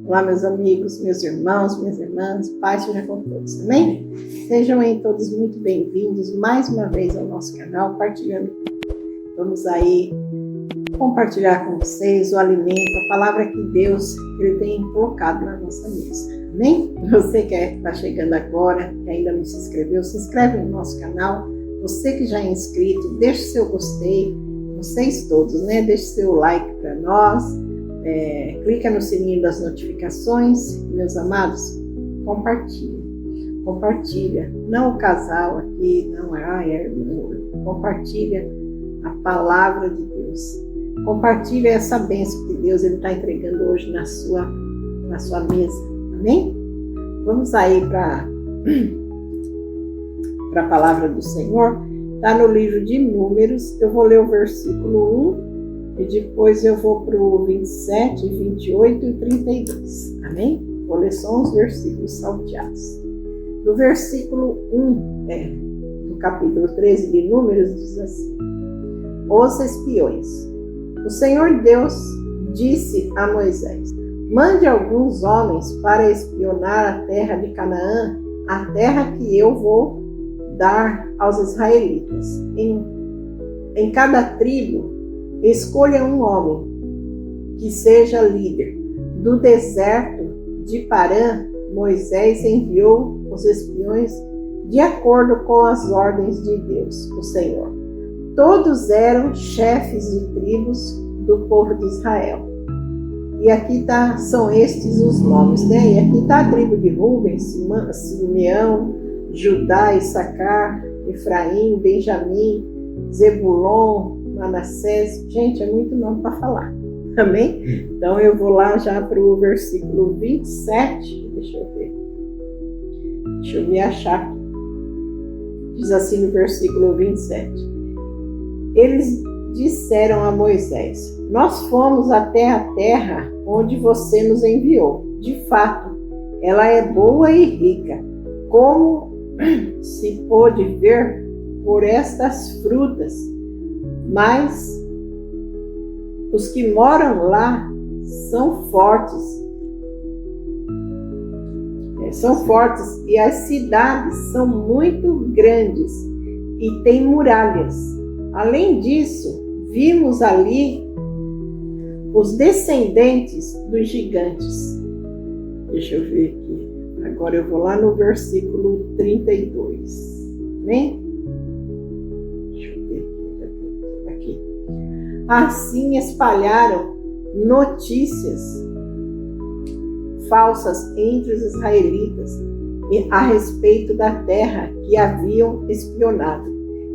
Olá, meus amigos, meus irmãos, minhas irmãs, paz seja com todos, amém? Sejam aí todos muito bem-vindos mais uma vez ao nosso canal, partilhando. Vamos aí compartilhar com vocês o alimento, a palavra que Deus ele tem colocado na nossa mesa, amém? Você que está chegando agora, que ainda não se inscreveu, se inscreve no nosso canal. Você que já é inscrito, deixe seu gostei, vocês todos, né? Deixe seu like para nós. Clica no sininho das notificações, meus amados, compartilha, não o casal aqui, não é compartilha a palavra de Deus, compartilha essa bênção que Deus está entregando hoje na sua mesa, amém? Vamos aí para a palavra do Senhor, está no livro de Números. Eu vou ler o versículo 1 e depois eu vou para o 27, 28 e 32, amém? Vou ler só uns versículos salteados. No versículo 1 do capítulo 13 de Números diz assim: Os espiões. O Senhor Deus disse a Moisés: Mande alguns homens para espionar a terra de Canaã, a terra que eu vou dar aos israelitas. Em cada tribo escolha um homem que seja líder. Do deserto de Parã, Moisés enviou os espiões de acordo com as ordens de Deus, o Senhor. Todos eram chefes de tribos do povo de Israel. E aqui são estes os nomes, né? E aqui está a tribo de Rúben, Simeão, Judá, Issacar, Efraim, Benjamim, Zebulon, Manassés. Gente, é muito nome para falar, amém? Então eu vou lá já para o versículo 27, deixa eu me achar aqui. Diz assim no versículo 27: Eles disseram a Moisés: Nós fomos até a terra onde você nos enviou. De fato, ela é boa e rica, como se pôde ver por estas frutas. Mas os que moram lá são fortes e as cidades são muito grandes e têm muralhas. Além disso, vimos ali os descendentes dos gigantes. Deixa eu ver aqui. Agora eu vou lá no versículo 32. Amém? Assim espalharam notícias falsas entre os israelitas a respeito da terra que haviam espionado.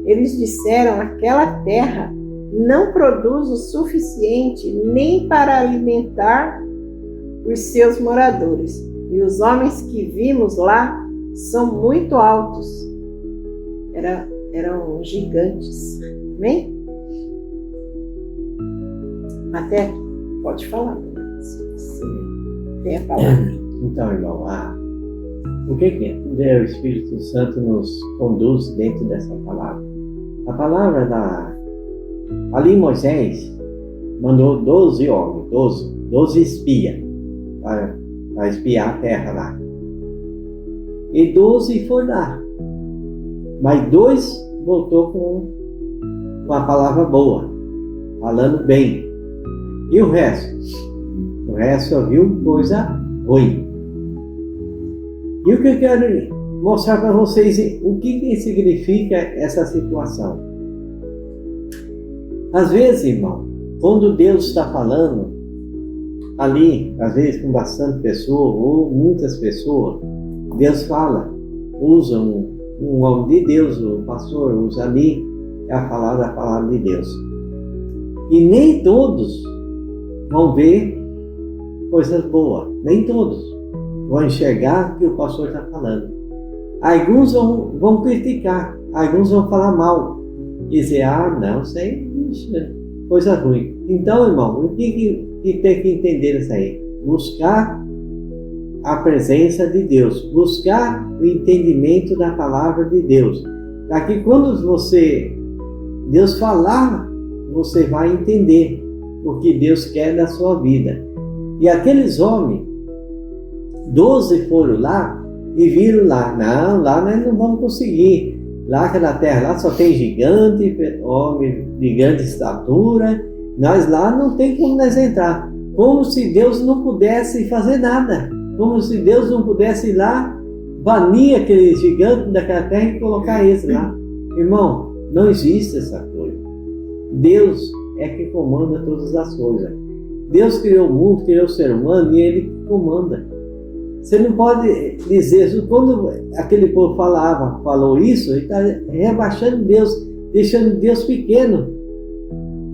Eles disseram: aquela terra não produz o suficiente nem para alimentar os seus moradores, e os homens que vimos lá são muito altos. Eram gigantes. Amém? Até aqui, pode falar, se tem a palavra. Então, irmão, o que o Espírito Santo nos conduz dentro dessa palavra? A palavra ali Moisés mandou 12 homens, 12 espias para espiar a terra lá. E 12 foram lá. Mas 2 voltou com a palavra boa, falando bem. E o resto? O resto só viu coisa ruim. E o que eu quero mostrar para vocês, o que significa essa situação? Às vezes, irmão, quando Deus está falando, ali, às vezes com bastante pessoa, ou muitas pessoas, Deus fala, usa um homem de Deus, o pastor usa ali, a falar da palavra de Deus. E nem todos vão ver coisas boas, nem todos vão enxergar o que o pastor está falando. Alguns vão criticar, alguns vão falar mal, dizer: não, isso aí é coisa ruim. Então, irmão, o que tem que entender isso aí? Buscar a presença de Deus, buscar o entendimento da palavra de Deus, para que quando Deus falar, você vai entender o que Deus quer da sua vida. E aqueles homens 12 foram lá e viram lá. Não, lá nós não vamos conseguir. Lá aquela terra lá só tem gigante, homem de grande estatura. Nós lá não tem como nós entrar. Como se Deus não pudesse fazer nada. Como se Deus não pudesse ir lá, banir aquele gigante daquela terra e colocar esse lá. Irmão, não existe essa coisa. Deus é que comanda todas as coisas. Deus criou o mundo, criou o ser humano e Ele comanda. Você não pode dizer, quando aquele povo falou isso, ele está rebaixando Deus, deixando Deus pequeno.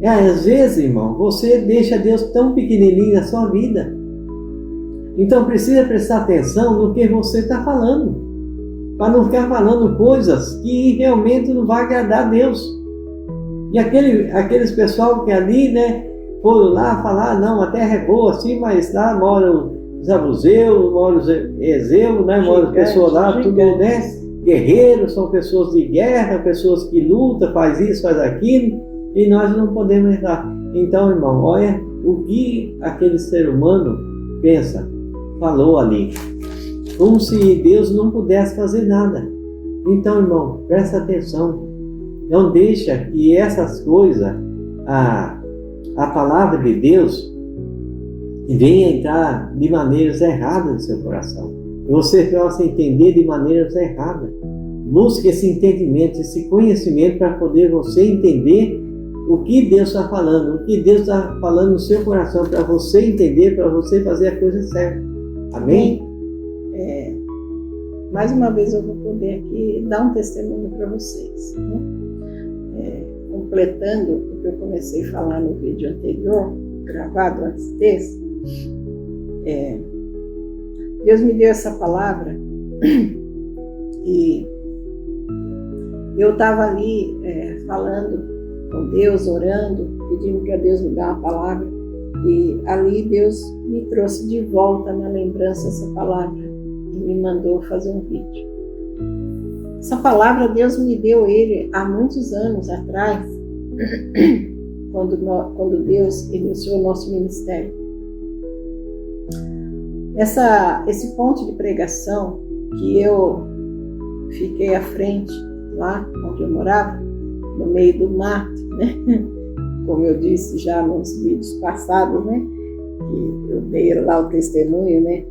Às vezes, irmão, você deixa Deus tão pequenininho na sua vida. Então precisa prestar atenção no que você está falando, para não ficar falando coisas que realmente não vai agradar a Deus. E aqueles pessoal que ali, né, foram lá falar, não, a terra é boa assim, mas lá moram os abuseus, moram os ezeus, né, moram as pessoas lá, tudo, né, guerreiros, são pessoas de guerra, pessoas que lutam, faz isso, faz aquilo, e nós não podemos entrar. Então, irmão, olha o que aquele ser humano pensa, falou ali, como se Deus não pudesse fazer nada. Então, irmão, presta atenção, não deixa que essas coisas, a palavra de Deus, venha entrar de maneiras erradas no seu coração. Você possa entender de maneiras erradas. Busque esse entendimento, esse conhecimento para poder você entender o que Deus está falando, o que Deus está falando no seu coração, para você entender, para você fazer a coisa certa. Amém? Mais uma vez eu vou poder aqui dar um testemunho para vocês, né? Completando o que eu comecei a falar no vídeo anterior, gravado antes desse, Deus me deu essa palavra e eu estava ali falando com Deus, orando, pedindo para Deus me dar uma palavra, e ali Deus me trouxe de volta na lembrança essa palavra e me mandou fazer um vídeo. Essa palavra Deus me deu ele há muitos anos atrás, quando Deus iniciou o nosso ministério. Esse ponto de pregação que eu fiquei à frente, lá onde eu morava, no meio do mato, né? Como eu disse já nos vídeos passados, né? Que eu dei lá o testemunho, né?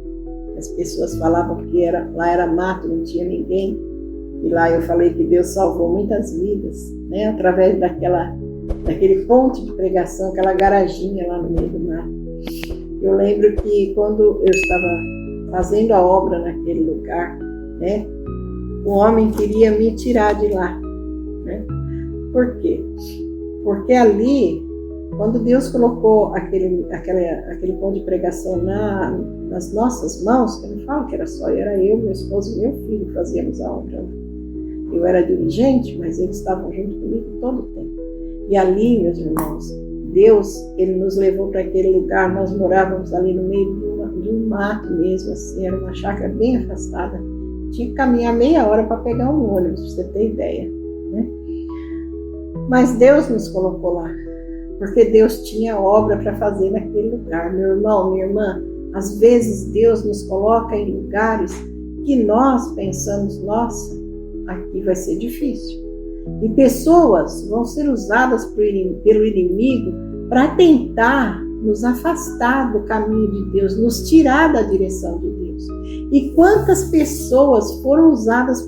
As pessoas falavam que lá era mato, não tinha ninguém. E lá eu falei que Deus salvou muitas vidas, né? Através daquele ponto de pregação, aquela garaginha lá no meio do mato. Eu lembro que quando eu estava fazendo a obra naquele lugar, né? O homem queria me tirar de lá, né? Por quê? Porque ali, quando Deus colocou aquele ponto de pregação nas nossas mãos, eu não falo que era só, era eu, meu esposo e meu filho que fazíamos a obra. Eu era dirigente, mas eles estavam junto comigo todo o tempo. E ali, meus irmãos, Deus, Ele nos levou para aquele lugar, nós morávamos ali no meio de um mato mesmo, assim, era uma chácara bem afastada. Tinha que caminhar meia hora para pegar um ônibus, para você ter ideia, né? Mas Deus nos colocou lá, porque Deus tinha obra para fazer naquele lugar. Meu irmão, minha irmã, às vezes Deus nos coloca em lugares que nós pensamos, nossa, aqui vai ser difícil. E pessoas vão ser usadas pelo inimigo para tentar nos afastar do caminho de Deus, nos tirar da direção de Deus. E quantas pessoas foram usadas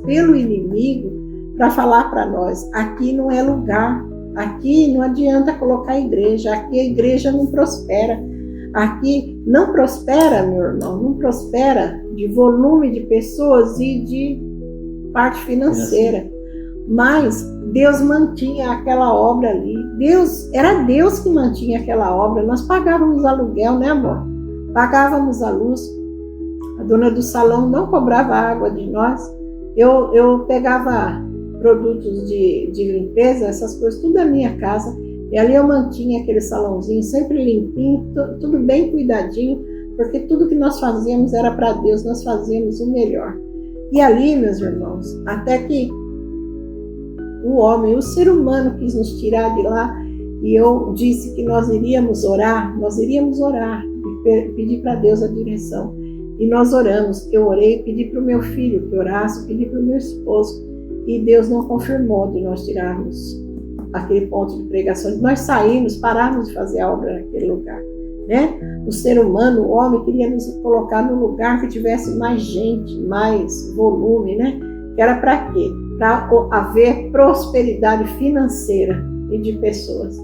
pelo inimigo para falar para nós, aqui não é lugar, aqui não adianta colocar igreja, aqui a igreja não prospera. Aqui não prospera, meu irmão, não prospera de volume de pessoas e de parte financeira. Mas Deus mantinha aquela obra ali. Era Deus que mantinha aquela obra. Nós pagávamos aluguel, né, amor? Pagávamos a luz. A dona do salão não cobrava água de nós. Eu pegava produtos de limpeza, essas coisas, tudo da minha casa. E ali eu mantinha aquele salãozinho sempre limpinho, tudo bem cuidadinho, porque tudo que nós fazíamos era para Deus, nós fazíamos o melhor. E ali, meus irmãos, até que o ser humano quis nos tirar de lá, e eu disse que nós iríamos orar, e pedi para Deus a direção. E nós oramos. Eu orei, pedi para o meu filho que orasse, pedi para o meu esposo. E Deus não confirmou de nós tirarmos aquele ponto de pregação. Nós saímos, pararmos de fazer a obra naquele lugar. Né? O ser humano, o homem, queria nos colocar num lugar que tivesse mais gente, mais volume, né? Que era para quê? Para haver prosperidade financeira e de pessoas.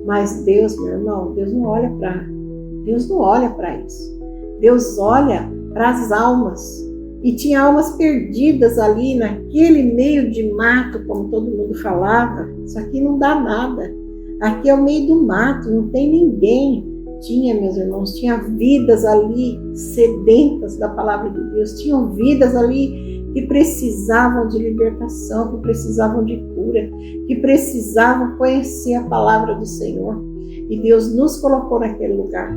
Mas Deus, meu irmão, Deus não olha para isso. Deus olha para as almas. E tinha almas perdidas ali naquele meio de mato, como todo mundo falava. Isso aqui não dá nada. Aqui é o meio do mato, não tem ninguém. Tinha, meus irmãos, tinha vidas ali sedentas da palavra de Deus. Tinham vidas ali que precisavam de libertação, que precisavam de cura, que precisavam conhecer a palavra do Senhor. E Deus nos colocou naquele lugar.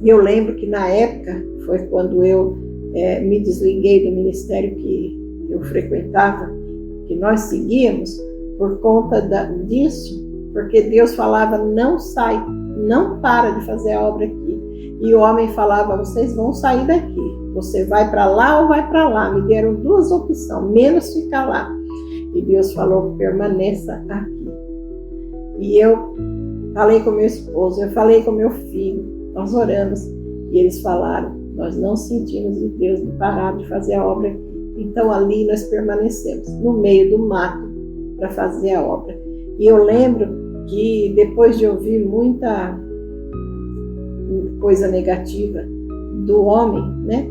E eu lembro que na época, foi quando eu me desliguei do ministério que eu frequentava, que nós seguíamos, por conta disso, porque Deus falava, não sai, não para de fazer a obra aqui. E o homem falava, vocês vão sair daqui, você vai para lá ou vai para lá. Me deram duas opções, menos ficar lá. E Deus falou, permaneça aqui. E eu falei com meu esposo, eu falei com meu filho, nós oramos, e eles falaram, nós não sentimos de Deus de parar de fazer a obra aqui. Então ali nós permanecemos, no meio do mato, para fazer a obra. E eu lembro que depois de ouvir muita coisa negativa do homem, né?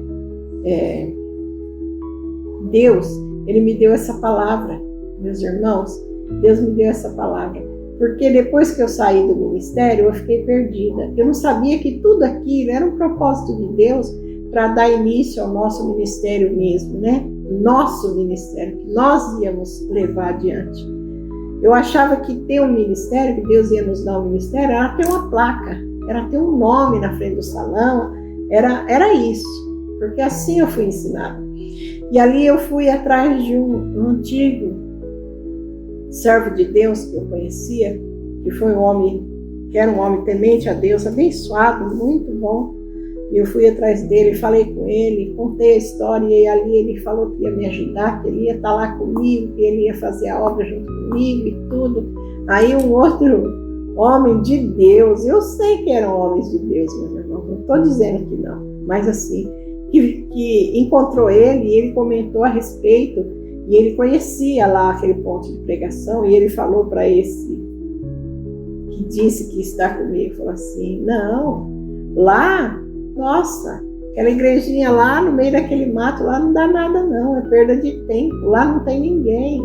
Deus, Ele me deu essa palavra, meus irmãos, Deus me deu essa palavra. Porque depois que eu saí do ministério, eu fiquei perdida. Eu não sabia que tudo aquilo era um propósito de Deus para dar início ao nosso ministério mesmo, né? Nosso ministério, que nós íamos levar adiante. Eu achava que ter um ministério, que Deus ia nos dar um ministério, era ter uma placa, era ter um nome na frente do salão, era isso. Porque assim eu fui ensinada. E ali eu fui atrás de um antigo servo de Deus que eu conhecia, que foi que era um homem temente a Deus, abençoado, muito bom. E eu fui atrás dele, falei com ele, contei a história, e ali ele falou que ia me ajudar, que ele ia estar lá comigo, que ele ia fazer a obra junto comigo e tudo. Aí um outro homem de Deus, eu sei que eram homens de Deus, meus irmãos, não estou dizendo que não, mas assim, que encontrou ele, e ele comentou a respeito, e ele conhecia lá aquele ponto de pregação, e ele falou para esse que disse que está comigo, falou assim, não, lá, nossa, aquela igrejinha lá no meio daquele mato, lá não dá nada não, é perda de tempo, lá não tem ninguém.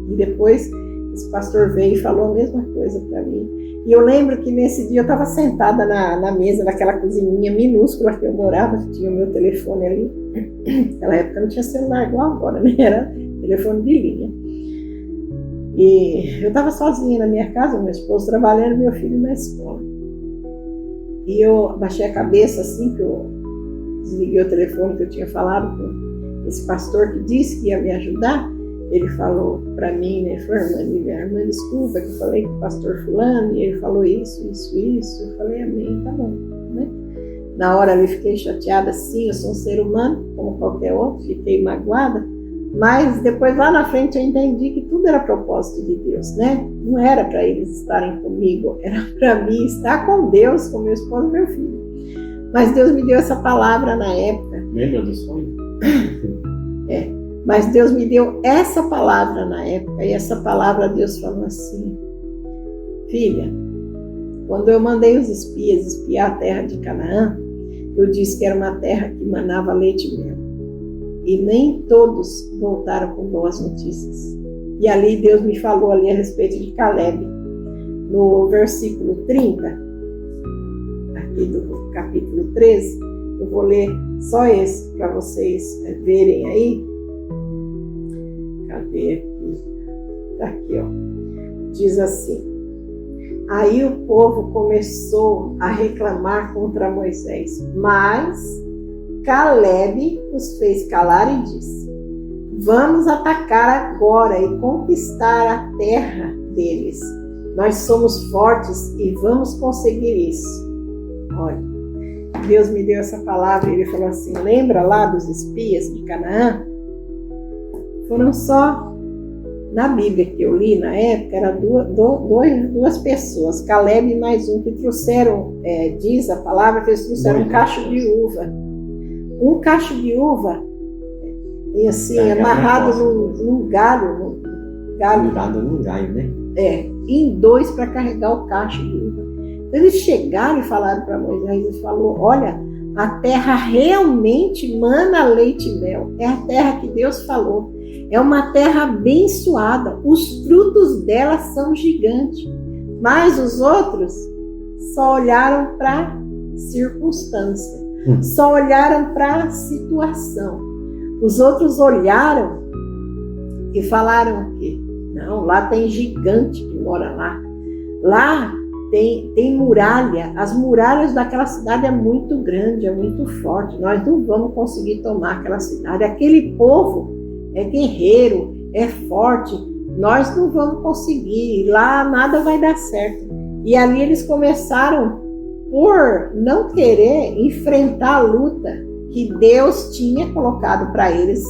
E depois esse pastor veio e falou a mesma coisa para mim. E eu lembro que nesse dia eu estava sentada na mesa daquela cozinhinha minúscula que eu morava, tinha o meu telefone ali. Naquela época não tinha celular igual agora, né? Era telefone de linha. E eu estava sozinha na minha casa, meu esposo trabalhando, meu filho na escola. E eu abaixei a cabeça assim que eu desliguei o telefone que eu tinha falado com esse pastor que disse que ia me ajudar. Ele falou para mim, né, falou, irmã, desculpa que eu falei com o pastor fulano, e ele falou isso. Eu falei, amém, tá bom, né? Na hora eu fiquei chateada, sim, eu sou um ser humano, como qualquer outro, fiquei magoada, mas depois lá na frente eu entendi que tudo era propósito de Deus, né? Não era para eles estarem comigo, era para mim estar com Deus, com meu esposo e meu filho. Mas Deus me deu essa palavra na época. Lembra do sonho? Mas Deus me deu essa palavra na época, e essa palavra Deus falou assim, filha, quando eu mandei os espias espiar a terra de Canaã, eu disse que era uma terra que manava leite e mel. E nem todos voltaram com boas notícias. E ali Deus me falou ali a respeito de Caleb. No versículo 30, aqui do capítulo 13, eu vou ler só esse para vocês verem aí. Cadê aqui? Tá aqui, ó. Diz assim, aí o povo começou a reclamar contra Moisés, mas Caleb os fez calar e disse, vamos atacar agora e conquistar a terra deles. Nós somos fortes e vamos conseguir isso. Olha, Deus me deu essa palavra e ele falou assim, lembra lá dos espias de Canaã? Foram só, na Bíblia que eu li na época, eram duas pessoas, Caleb e mais um, que trouxeram, diz a palavra, que eles trouxeram um cacho de uva. Um cacho de uva, e assim, amarrado num galho. Amarrado num galho, né? Em dois para carregar o cacho de uva. Eles chegaram e falaram para Moisés, ele falou, olha, a terra realmente mana leite e mel. É a terra que Deus falou. É uma terra abençoada. Os frutos dela são gigantes. Mas os outros só olharam para a circunstância. Só olharam para a situação. Os outros olharam e falaram o quê? Não, lá tem gigante que mora lá. Lá tem muralha. As muralhas daquela cidade é muito grande, é muito forte. Nós não vamos conseguir tomar aquela cidade. Aquele povo é guerreiro, é forte. Nós não vamos conseguir. Lá nada vai dar certo. E ali eles começaram por não querer enfrentar a luta que Deus tinha colocado para eles.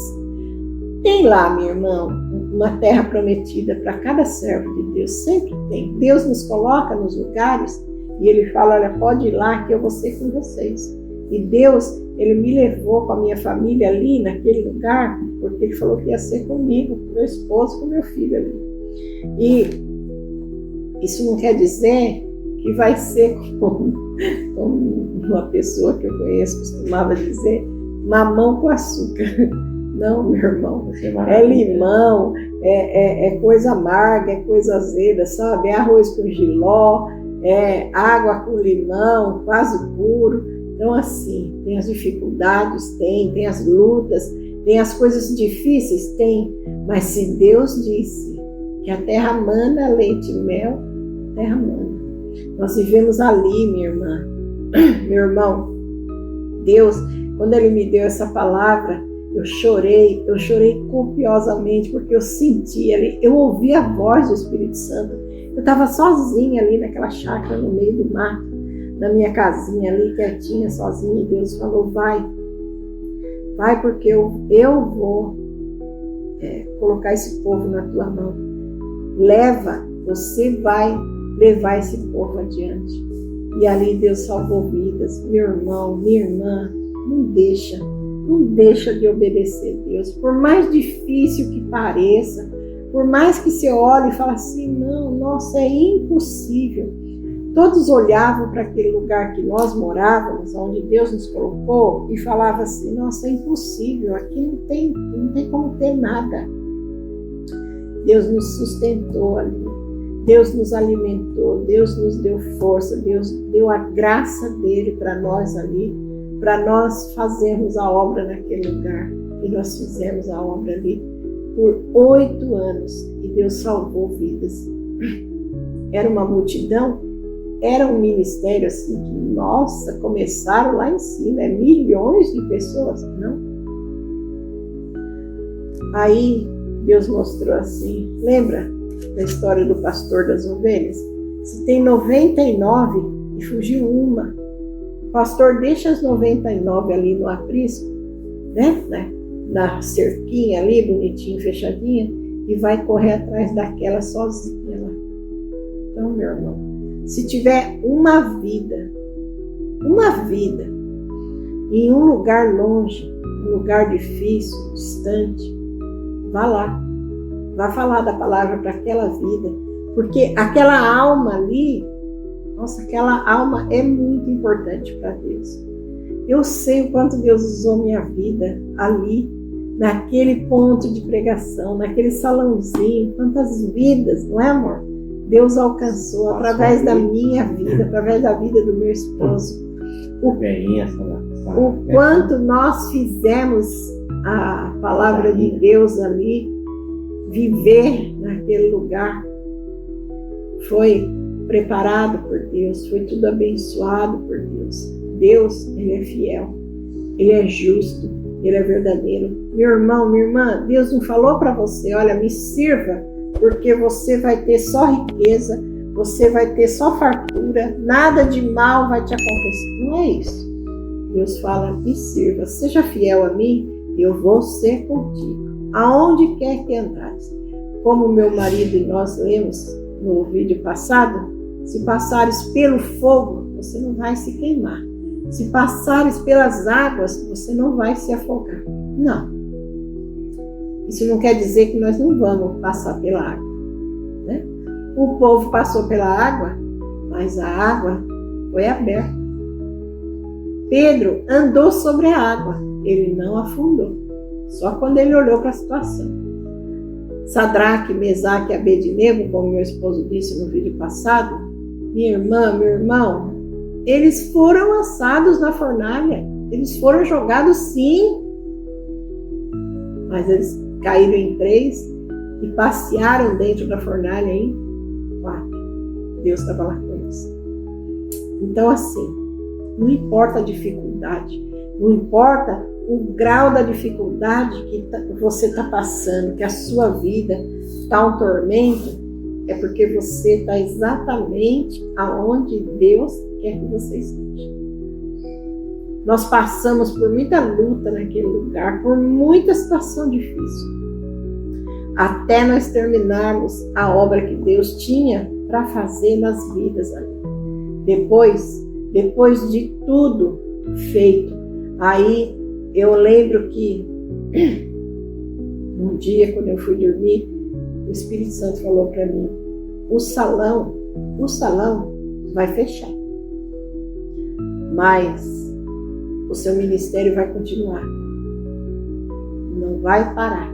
Tem lá, meu irmão, uma terra prometida para cada servo de Deus, sempre tem. Deus nos coloca nos lugares e ele fala, olha, pode ir lá que eu vou ser com vocês. E Deus, ele me levou com a minha família ali, naquele lugar, porque ele falou que ia ser comigo, com meu esposo, com meu filho ali. E isso não quer dizer que vai ser como uma pessoa que eu conheço costumava dizer, mamão com açúcar. Não, meu irmão, é limão, é coisa amarga, é coisa azeda, sabe? É arroz com jiló, é água com limão, quase puro. Então, assim, tem as dificuldades, tem as lutas, tem as coisas difíceis, tem. Mas se Deus disse que a terra mana leite e mel, a terra mana. Nós vivemos ali, minha irmã, meu irmão. Deus, quando Ele me deu essa palavra, eu chorei copiosamente, porque eu senti ali, eu ouvi a voz do Espírito Santo. Eu estava sozinha ali naquela chácara no meio do mato, na minha casinha ali, quietinha, sozinha, e Deus falou, vai porque eu vou colocar esse povo na tua mão. Leva, você vai levar esse povo adiante. E ali Deus salvou vidas. Meu irmão, minha irmã, não deixa de obedecer a Deus. Por mais difícil que pareça, por mais que você olhe e fale assim, não, nossa, é impossível. Todos olhavam para aquele lugar que nós morávamos, onde Deus nos colocou, e falavam assim, nossa, é impossível, aqui não tem como ter nada. Deus nos sustentou ali, Deus nos alimentou, Deus nos deu força, Deus deu a graça dele para nós ali, para nós fazermos a obra naquele lugar. E nós fizemos a obra ali por 8 anos, e Deus salvou vidas. Era uma multidão, era um ministério assim que, nossa, começaram lá em cima, milhões de pessoas, não? Aí Deus mostrou assim, lembra da história do pastor das ovelhas? Se tem 99 e fugiu uma, o pastor deixa as 99 ali no aprisco, né? Na cerquinha ali, bonitinho, fechadinha, e vai correr atrás daquela sozinha lá. Então, meu irmão, se tiver uma vida em um lugar longe, um lugar difícil, distante, vá lá, vá falar da palavra para aquela vida, porque aquela alma ali, nossa, aquela alma é muito importante para Deus. Eu sei o quanto Deus usou minha vida ali, naquele ponto de pregação, naquele salãozinho, quantas vidas, não é, amor? Deus alcançou através da minha vida, através da vida do meu esposo. O quanto nós fizemos a palavra de Deus ali, viver naquele lugar, foi preparado por Deus, foi tudo abençoado por Deus. Deus, Ele é fiel, Ele é justo, Ele é verdadeiro. Meu irmão, minha irmã, Deus não falou para você, olha, me sirva, porque você vai ter só riqueza, você vai ter só fartura, nada de mal vai te acontecer. Não é isso. Deus fala, me sirva, seja fiel a mim, eu vou ser contigo, aonde quer que andares. Como meu marido e nós lemos no vídeo passado, se passares pelo fogo, você não vai se queimar. Se passares pelas águas, você não vai se afogar. Não. Isso não quer dizer que nós não vamos passar pela água, né? O povo passou pela água, mas a água foi aberta. Pedro andou sobre a água, ele não afundou, só quando ele olhou para a situação. Sadraque, Mesaque e Abednego, como meu esposo disse no vídeo passado, minha irmã, meu irmão, eles foram lançados na fornalha, eles foram jogados sim, mas eles caíram em 3 e passearam dentro da fornalha em 4. Deus estava lá com eles. Então assim, não importa a dificuldade, não importa o grau da dificuldade que você está passando, que a sua vida está um tormento, é porque você está exatamente aonde Deus quer que você esteja. Nós passamos por muita luta naquele lugar, por muita situação difícil, até nós terminarmos a obra que Deus tinha para fazer nas vidas ali. Depois de tudo feito, aí eu lembro que um dia, quando eu fui dormir, o Espírito Santo falou para mim, o salão vai fechar, mas o seu ministério vai continuar, não vai parar.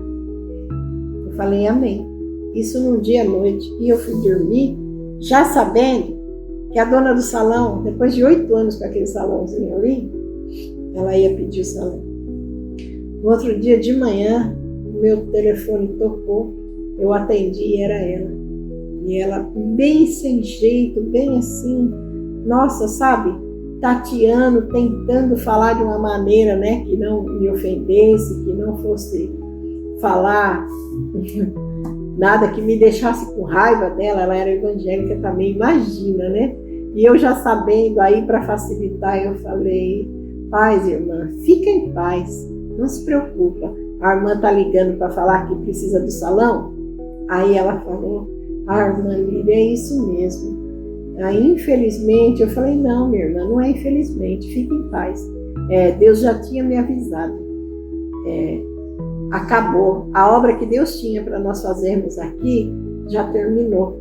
Eu falei, amém. Isso num dia à noite, e eu fui dormir já sabendo que a dona do salão, depois de 8 anos com aquele salãozinho ali, ela ia pedir o salão. No outro dia de manhã, o meu telefone tocou, eu atendi e era ela. E ela bem sem jeito, bem assim, nossa, sabe, tateando, tentando falar de uma maneira, né, que não me ofendesse, que não fosse falar nada que me deixasse com raiva dela. Ela era evangélica também, imagina, né? E eu já sabendo aí, para facilitar, eu falei, paz, irmã, fica em paz, não se preocupa. A irmã tá ligando para falar que precisa do salão? Aí ela falou, irmã Lídia, é isso mesmo. Aí, infelizmente, eu falei, não, minha irmã, não é infelizmente, fique em paz. Deus já tinha me avisado. Acabou. A obra que Deus tinha para nós fazermos aqui já terminou.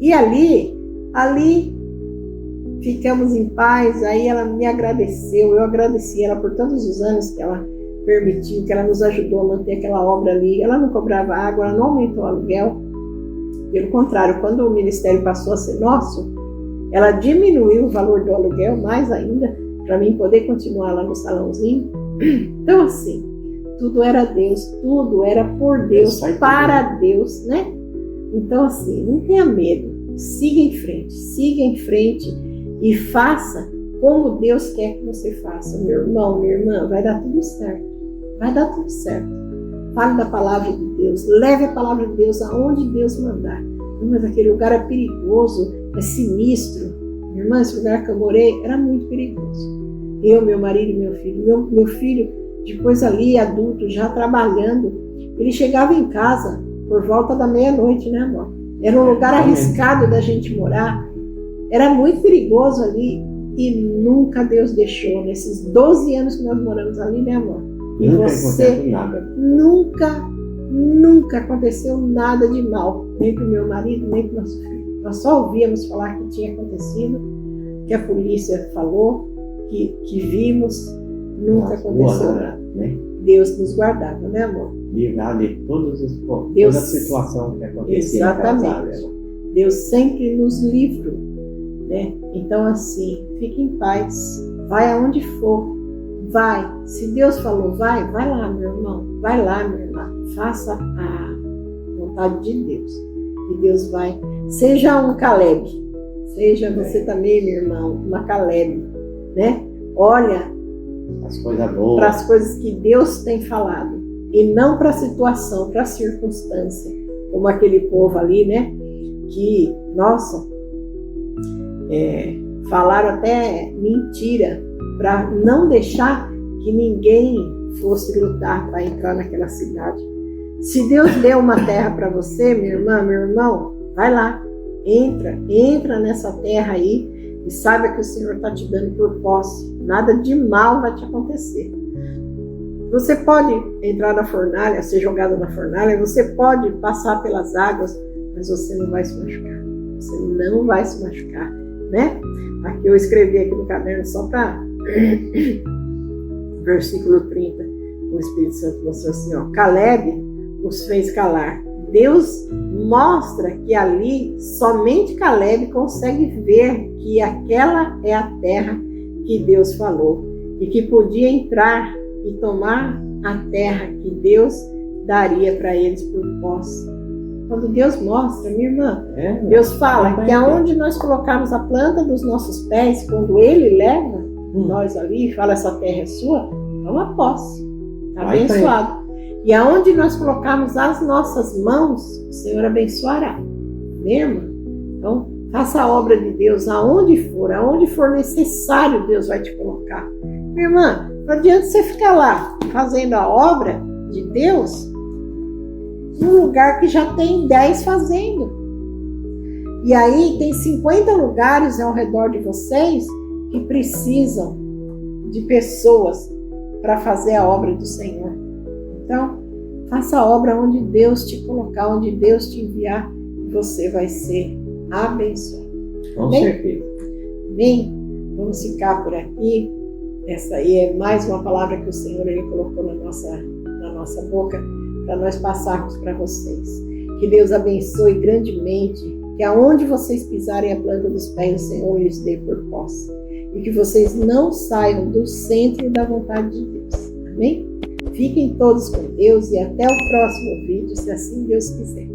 E ali ficamos em paz. Aí ela me agradeceu, eu agradeci ela por todos os anos que ela permitiu, que ela nos ajudou a manter aquela obra ali. Ela não cobrava água, ela não aumentou o aluguel. Pelo contrário, quando o ministério passou a ser nosso, ela diminuiu o valor do aluguel mais ainda, para mim poder continuar lá no salãozinho. Então assim, tudo era Deus, tudo era por Deus, para Deus, né? Então assim, não tenha medo, siga em frente e faça como Deus quer que você faça. Meu irmão, minha irmã, vai dar tudo certo, vai dar tudo certo. Fale da palavra de Deus, leve a palavra de Deus aonde Deus mandar. Mas aquele lugar é perigoso, é sinistro. Minha irmã, esse lugar que eu morei era muito perigoso. Eu, meu marido e meu filho. Meu filho, depois ali, adulto, já trabalhando, ele chegava em casa por volta da meia-noite, né, amor? Era um lugar arriscado da gente morar. Era muito perigoso ali e nunca Deus deixou. Nesses 12 anos que nós moramos ali, né, amor? E você nunca aconteceu nada de mal, nem para o meu marido, nem para o nosso filho. Nós só ouvíamos falar que tinha acontecido, que a polícia falou, que vimos, nunca aconteceu nada. Né? Deus nos guardava, né, amor? Livrar de toda a situação que acontecia. Exatamente. Deus sempre nos livrou, né? Então assim, fique em paz, vai aonde for. Vai, se Deus falou vai lá, meu irmão, vai lá, minha irmã, faça a vontade de Deus, e Deus vai. Seja um Caleb, seja você também, meu irmão, uma Caleb, né? Olha para as coisas que Deus tem falado, e não para a situação, para a circunstância, como aquele povo ali, né? Que, nossa, falaram até mentira, para não deixar que ninguém fosse lutar para entrar naquela cidade. Se Deus deu uma terra para você, minha irmã, meu irmão, vai lá, entra nessa terra aí e saiba que o Senhor está te dando por posse. Nada de mal vai te acontecer. Você pode entrar na fornalha, ser jogado na fornalha, você pode passar pelas águas, mas você não vai se machucar. Você não vai se machucar, né? Aqui eu escrevi aqui no caderno só para versículo 30. O Espírito Santo mostrou assim, ó, Caleb os fez calar. Deus mostra que ali somente Caleb consegue ver que aquela é a terra que Deus falou e que podia entrar e tomar a terra que Deus daria para eles por posse. Quando Deus mostra, minha irmã, Deus fala que aonde nós colocamos a planta dos nossos pés, quando Ele leva nós ali e fala essa terra é sua, toma posse, está abençoado. E aonde nós colocarmos as nossas mãos, o Senhor abençoará. Mesmo? Então, faça a obra de Deus aonde for necessário, Deus vai te colocar. Minha irmã, não adianta você ficar lá fazendo a obra de Deus num lugar que já tem 10 fazendo. E aí tem 50 lugares ao redor de vocês que precisam de pessoas para fazer a obra do Senhor. Então, faça a obra onde Deus te colocar, onde Deus te enviar, e você vai ser abençoado. Com certeza. Amém? Vamos ficar por aqui. Essa aí é mais uma palavra que o Senhor Ele colocou na nossa boca para nós passarmos para vocês. Que Deus abençoe grandemente, que aonde vocês pisarem a planta dos pés, o Senhor lhes dê por posse. E que vocês não saiam do centro da vontade de Deus. Amém? Fiquem todos com Deus e até o próximo vídeo, se assim Deus quiser.